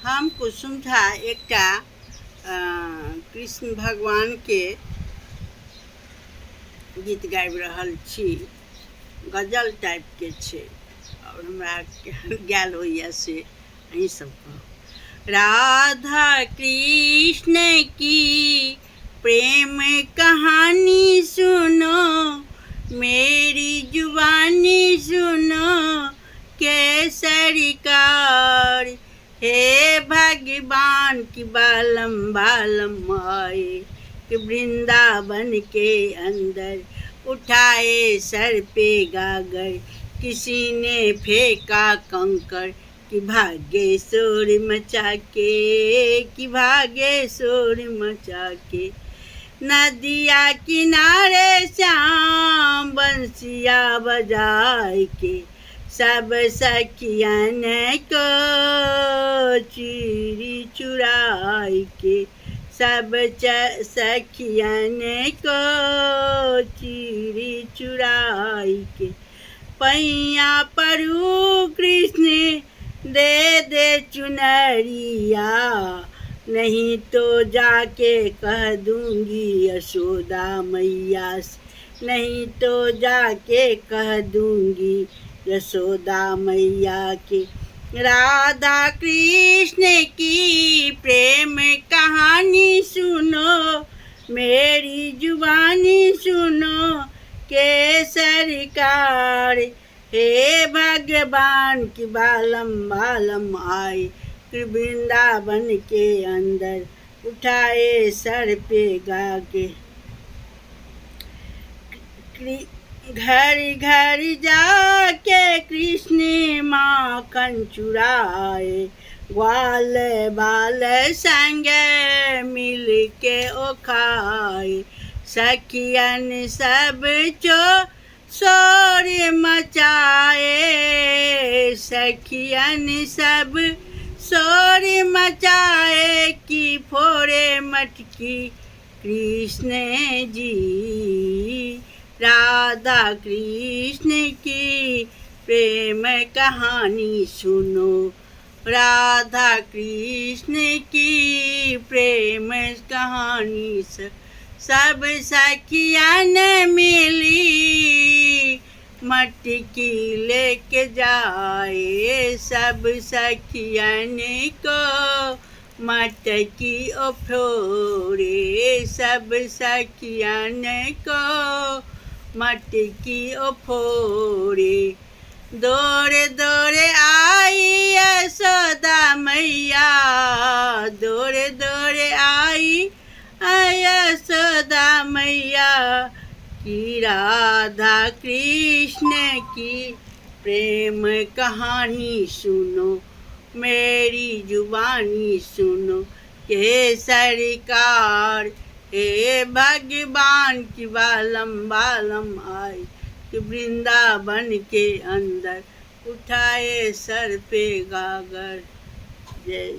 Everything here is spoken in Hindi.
हमको समझा एकटा कृष्ण भगवान के गीत गाबि रहल छी, गजल टाइप के छे और हमरा गायल होइए से अहीं सब कहब। राधा कृष्ण की प्रेम कहानी सुनो, मेरी जुबानी सुनो केसरिकार। हे भगवान की बालम बालम आए कि वृंदावन के अंदर, उठाए सर पे गागर किसी ने फेंका कंकर, कि भागे शोर मचा के, कि भागे शोर मचा के। नदिया किनारे श्याम बंसिया बजाए के, सब सखियन को चूड़ी चुराए के, सब सखियन को चूड़ी चुराए के। पैया परू कृष्ण दे दे चुनरिया, नहीं तो जाके कह दूंगी यशोदा मैया से, नहीं तो जाके कह दूंगी यशोदा मैया के। राधा कृष्ण की प्रेम कहानी सुनो, मेरी जुबानी सुनो केसरिकार। हे भगवान की बालम बालम आए वृंदावन के अंदर, उठाए सर पे गाके। घर घर जाके कृष्ण माखन चुराए, ग्वाल बाल संग मिल के ओ खाए। सखियन सब शोर मचाए, सखियन सब शोर मचाए कि फोड़े मटकी कृष्ण जी। राधा कृष्ण की प्रेम कहानी सुनो, राधा कृष्ण की प्रेम कहानी सब सखियन मिली मटकी लेके जाए, सब सखियन को मटकी ओ फोड़े, सब सखियन को मटकी ओ फोड़े। दौड़े दौड़े आई यशोदा मैया, दौड़े दौड़े आई यशोदा मैया, कि राधा कृष्ण की प्रेम कहानी सुनो, मेरी जुबानी सुनो केसरिकार। हे भगवान की बालम बालम आए कि वृंदावन के अंदर, उठाए सर पे गागर। जय